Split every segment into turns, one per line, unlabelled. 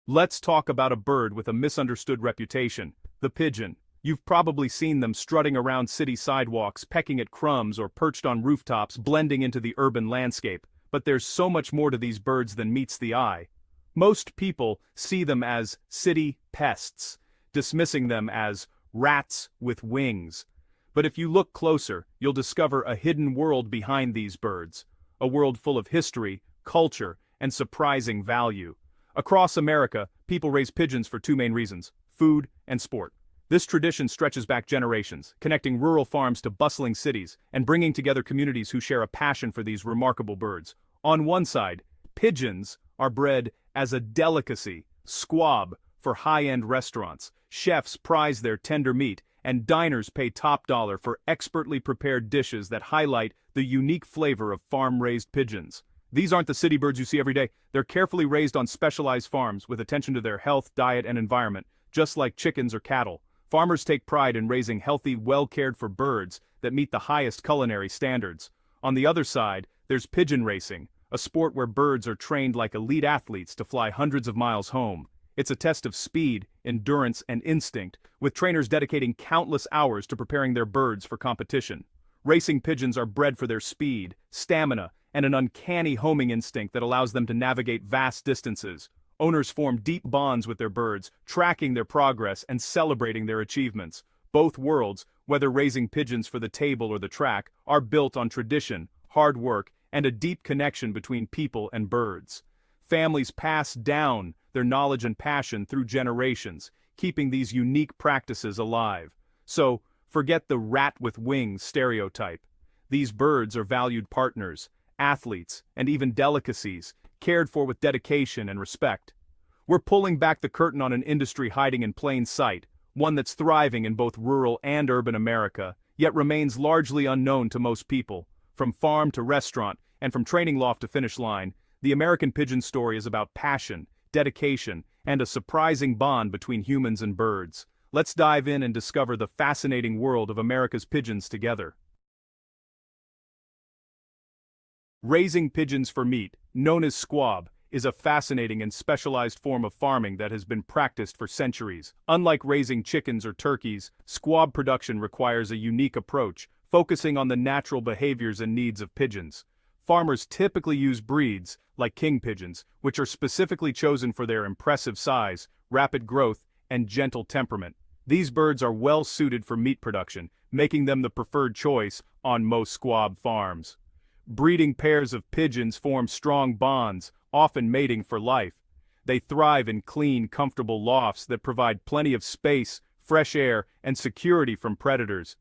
Let's talk about a bird with a misunderstood reputation, the pigeon. You've probably seen them strutting around city sidewalks, pecking at crumbs, or perched on rooftops, blending into the urban landscape. But there's so much more to these birds than meets the eye. Most people see them as city pests, dismissing them as rats with wings. But if you look closer, you'll discover a hidden world behind these birds, a world full of history, culture, and surprising value. Across America, people raise pigeons for two main reasons: food and sport. This tradition stretches back generations, connecting rural farms to bustling cities and bringing together communities who share a passion for these remarkable birds. On one side, pigeons are bred as a delicacy, squab, for high-end restaurants. Chefs prize their tender meat, and diners pay top dollar for expertly prepared dishes that highlight the unique flavor of farm-raised pigeons. These aren't the city birds you see every day. They're carefully raised on specialized farms with attention to their health, diet, and environment, just like chickens or cattle. Farmers take pride in raising healthy, well-cared-for birds that meet the highest culinary standards. On the other side, there's pigeon racing, a sport where birds are trained like elite athletes to fly hundreds of miles home. It's a test of speed, endurance, and instinct, with trainers dedicating countless hours to preparing their birds for competition. Racing pigeons are bred for their speed, stamina, and an uncanny homing instinct that allows them to navigate vast distances. Owners form deep bonds with their birds, tracking their progress and celebrating their achievements. Both worlds, whether raising pigeons for the table or the track, are built on tradition, hard work, and a deep connection between people and birds. Families pass down their knowledge and passion through generations, keeping these unique practices alive. So, forget the rat with wings stereotype. These birds are valued partners, athletes, and even delicacies, cared for with dedication and respect. We're pulling back the curtain on an industry hiding in plain sight, one that's thriving in both rural and urban America, yet remains largely unknown to most people. From farm to restaurant, and from training loft to finish line, the American pigeon story is about passion, dedication, and a surprising bond between humans and birds. Let's dive in and discover the fascinating world of America's pigeons together. Raising pigeons for meat, known as squab, is a fascinating and specialized form of farming that has been practiced for centuries. Unlike raising chickens or turkeys, squab production requires a unique approach, focusing on the natural behaviors and needs of pigeons. Farmers typically use breeds, like king pigeons, which are specifically chosen for their impressive size, rapid growth, and gentle temperament. These birds are well suited for meat production, making them the preferred choice on most squab farms. Breeding pairs of pigeons form strong bonds, often mating for life. They thrive in clean, comfortable lofts that provide plenty of space, fresh air, and security from predators.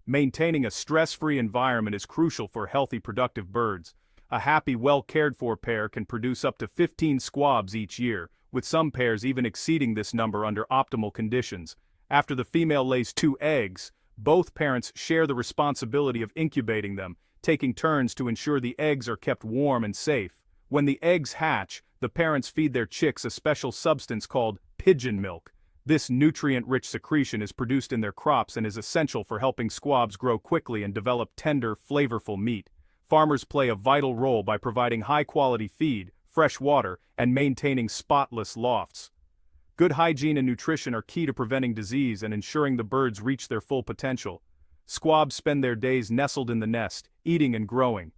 Maintaining a stress-free environment is crucial for healthy, productive birds. A happy, well-cared-for pair can produce up to 15 squabs each year, with some pairs even exceeding this number under optimal conditions. After the female lays 2 eggs, both parents share the responsibility of incubating them, taking turns to ensure the eggs are kept warm and safe. When the eggs hatch, the parents feed their chicks a special substance called pigeon milk. This nutrient-rich secretion is produced in their crops and is essential for helping squabs grow quickly and develop tender, flavorful meat. Farmers play a vital role by providing high-quality feed, fresh water, and maintaining spotless lofts. Good hygiene and nutrition are key to preventing disease and ensuring the birds reach their full potential. Squabs spend their days nestled in the nest, eating and growing.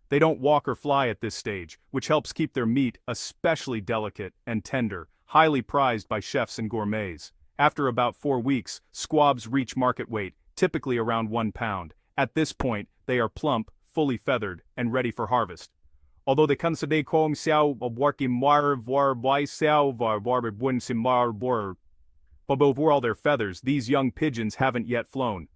They don't walk or fly at this stage, which helps keep their meat especially delicate and tender, highly prized by chefs and gourmets. After about 4 weeks, squabs reach market weight, typically around 1 pound. At this point, they are plump, fully feathered, and ready for harvest. Although they consider kong xiao working mar var by xiao var bun simar bor. But over all their feathers, these young pigeons haven't yet flown.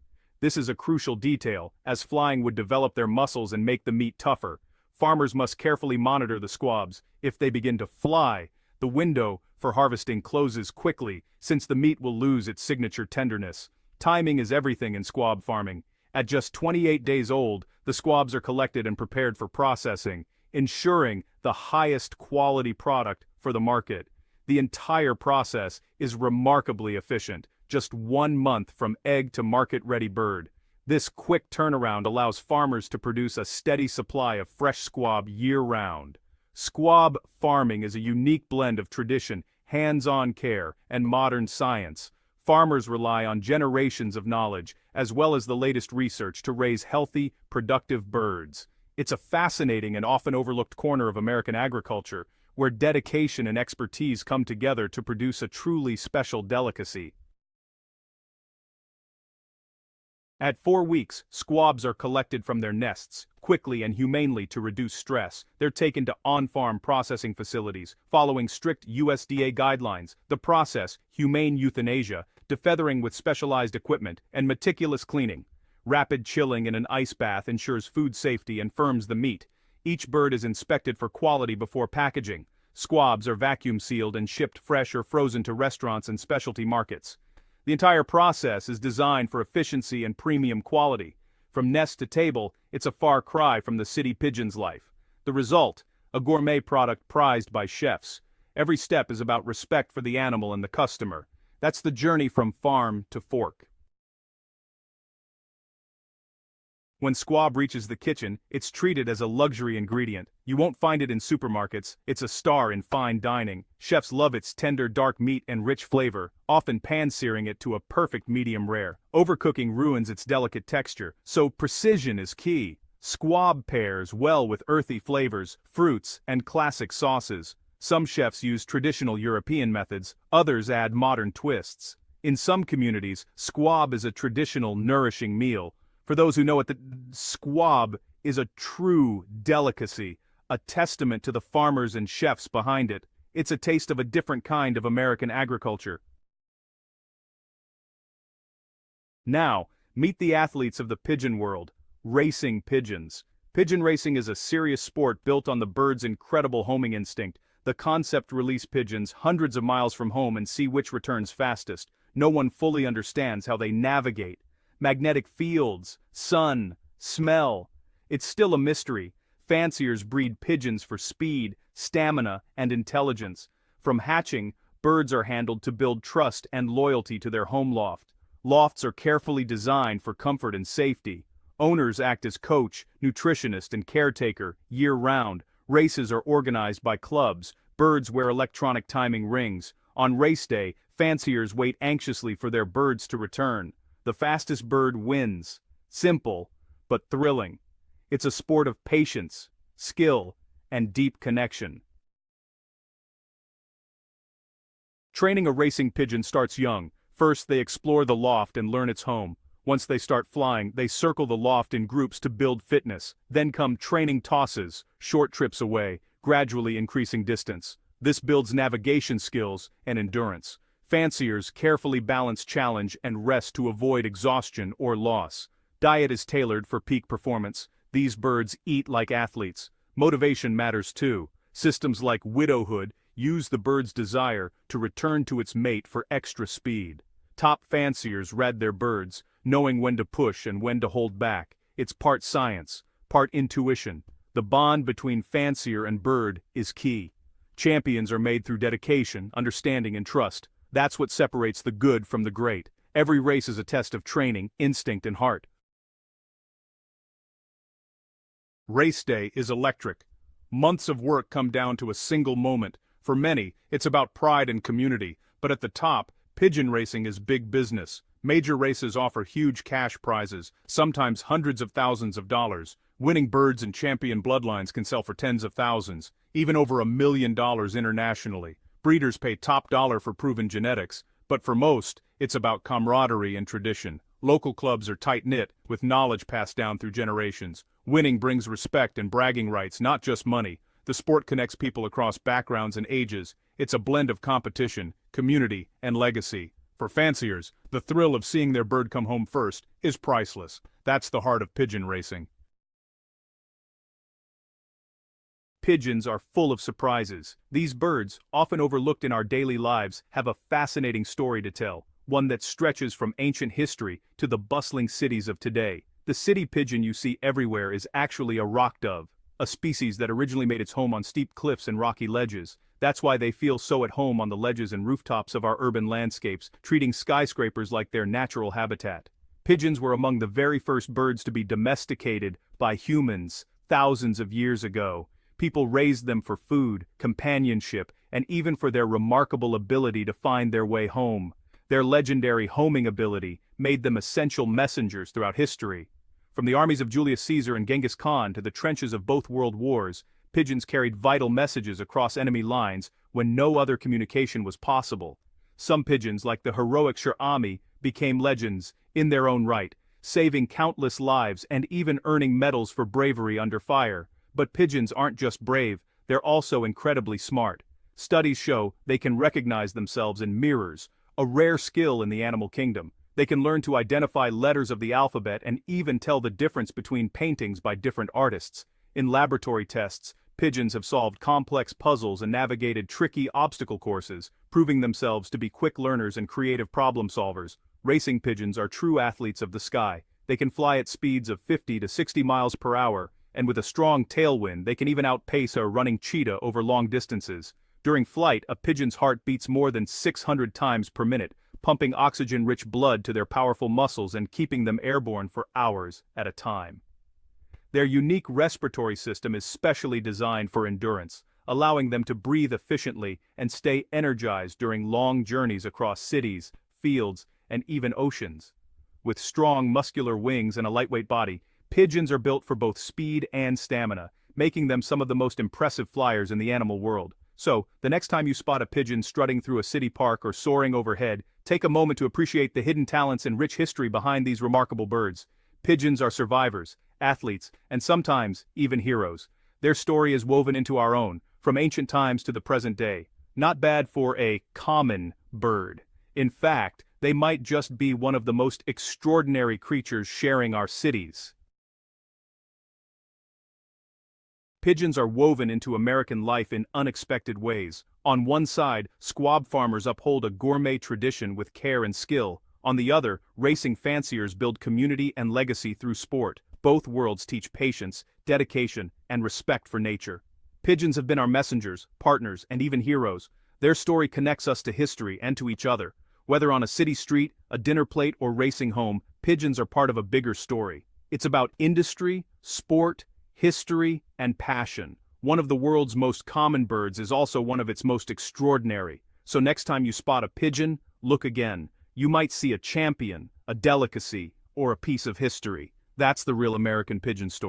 This is a crucial detail, as flying would develop their muscles and make the meat tougher. Farmers must carefully monitor the squabs. If they begin to fly, the window for harvesting closes quickly, since the meat will lose its signature tenderness. Timing is everything in squab farming. At just 28 days old, the squabs are collected and prepared for processing, ensuring the highest quality product for the market. The entire process is remarkably efficient, just 1 month from egg to market-ready bird. This quick turnaround allows farmers to produce a steady supply of fresh squab year-round. Squab farming is a unique blend of tradition, hands-on care, and modern science. Farmers rely on generations of knowledge, as well as the latest research to raise healthy, productive birds. It's a fascinating and often overlooked corner of American agriculture, where dedication and expertise come together to produce a truly special delicacy. At 4 weeks, squabs are collected from their nests, quickly and humanely to reduce stress. They're taken to on-farm processing facilities, following strict USDA guidelines. The process, humane euthanasia, defeathering with specialized equipment, and meticulous cleaning. Rapid chilling in an ice bath ensures food safety and firms the meat. Each bird is inspected for quality before packaging. Squabs are vacuum sealed and shipped fresh or frozen to restaurants and specialty markets. The entire process is designed for efficiency and premium quality. From nest to table, it's a far cry from the city pigeon's life. The result, a gourmet product prized by chefs. Every step is about respect for the animal and the customer. That's the journey from farm to fork. When squab reaches the kitchen, it's treated as a luxury ingredient. You won't find it in supermarkets. It's a star in fine dining. Chefs love its tender dark meat and rich flavor, often pan-searing it to a perfect medium rare. Overcooking ruins its delicate texture, so precision is key. Squab pairs well with earthy flavors, fruits, and classic sauces. Some chefs use traditional European methods, others add modern twists. In some communities, squab is a traditional, nourishing meal. For those who know it, the squab is a true delicacy, a testament to the farmers and chefs behind it. It's a taste of a different kind of American agriculture. Now, meet the athletes of the pigeon world, racing pigeons. Pigeon racing is a serious sport built on the bird's incredible homing instinct. The concept release pigeons hundreds of miles from home and see which returns fastest. No one fully understands how they navigate. Magnetic fields, sun, smell. It's still a mystery. Fanciers breed pigeons for speed, stamina, and intelligence. From hatching, birds are handled to build trust and loyalty to their home loft. Lofts are carefully designed for comfort and safety. Owners act as coach, nutritionist, and caretaker, year-round. Races are organized by clubs. Birds wear electronic timing rings. On race day, fanciers wait anxiously for their birds to return. The fastest bird wins. Simple, but thrilling. It's a sport of patience, skill, and deep connection. Training a racing pigeon starts young. First, they explore the loft and learn its home. Once they start flying, they circle the loft in groups to build fitness. Then come training tosses, short trips away, gradually increasing distance. This builds navigation skills and endurance. Fanciers carefully balance challenge and rest to avoid exhaustion or loss. Diet is tailored for peak performance. These birds eat like athletes. Motivation matters too. Systems like widowhood use the bird's desire to return to its mate for extra speed. Top fanciers ride their birds, knowing when to push and when to hold back. It's part science, part intuition. The bond between fancier and bird is key. Champions are made through dedication, understanding, and trust. That's what separates the good from the great. Every race is a test of training, instinct, and heart. Race day is electric. Months of work come down to a single moment. For many, it's about pride and community, but at the top, pigeon racing is big business. Major races offer huge cash prizes, sometimes hundreds of thousands of dollars. Winning birds and champion bloodlines can sell for tens of thousands, even over $1 million internationally. Breeders pay top dollar for proven genetics, but for most, it's about camaraderie and tradition. Local clubs are tight-knit, with knowledge passed down through generations. Winning brings respect and bragging rights, not just money. The sport connects people across backgrounds and ages. It's a blend of competition, community, and legacy. For fanciers, the thrill of seeing their bird come home first is priceless. That's the heart of pigeon racing. Pigeons are full of surprises. These birds, often overlooked in our daily lives, have a fascinating story to tell, one that stretches from ancient history to the bustling cities of today. The city pigeon you see everywhere is actually a rock dove, a species that originally made its home on steep cliffs and rocky ledges. That's why they feel so at home on the ledges and rooftops of our urban landscapes, treating skyscrapers like their natural habitat. Pigeons were among the very first birds to be domesticated by humans thousands of years ago. People raised them for food, companionship, and even for their remarkable ability to find their way home. Their legendary homing ability made them essential messengers throughout history. From the armies of Julius Caesar and Genghis Khan to the trenches of both world wars, pigeons carried vital messages across enemy lines when no other communication was possible. Some pigeons, like the heroic Raci, became legends in their own right, saving countless lives and even earning medals for bravery under fire. But pigeons aren't just brave, they're also incredibly smart. Studies show they can recognize themselves in mirrors, a rare skill in the animal kingdom. They can learn to identify letters of the alphabet and even tell the difference between paintings by different artists. In laboratory tests, pigeons have solved complex puzzles and navigated tricky obstacle courses, proving themselves to be quick learners and creative problem solvers. Racing pigeons are true athletes of the sky. They can fly at speeds of 50 to 60 miles per hour, and with a strong tailwind they can even outpace a running cheetah over long distances. During flight, a pigeon's heart beats more than 600 times per minute, pumping oxygen-rich blood to their powerful muscles and keeping them airborne for hours at a time. Their unique respiratory system is specially designed for endurance, allowing them to breathe efficiently and stay energized during long journeys across cities, fields, and even oceans. With strong muscular wings and a lightweight body, pigeons are built for both speed and stamina, making them some of the most impressive flyers in the animal world. So, the next time you spot a pigeon strutting through a city park or soaring overhead, take a moment to appreciate the hidden talents and rich history behind these remarkable birds. Pigeons are survivors, athletes, and sometimes even heroes. Their story is woven into our own, from ancient times to the present day. Not bad for a common bird. In fact, they might just be one of the most extraordinary creatures sharing our cities. Pigeons are woven into American life in unexpected ways. On one side, squab farmers uphold a gourmet tradition with care and skill. On the other, racing fanciers build community and legacy through sport. Both worlds teach patience, dedication, and respect for nature. Pigeons have been our messengers, partners, and even heroes. Their story connects us to history and to each other. Whether on a city street, a dinner plate, or racing home, pigeons are part of a bigger story. It's about industry, sport, history, and passion. One of the world's most common birds is also one of its most extraordinary. So next time you spot a pigeon, look again. You might see a champion, a delicacy, or a piece of history. That's the real American pigeon story.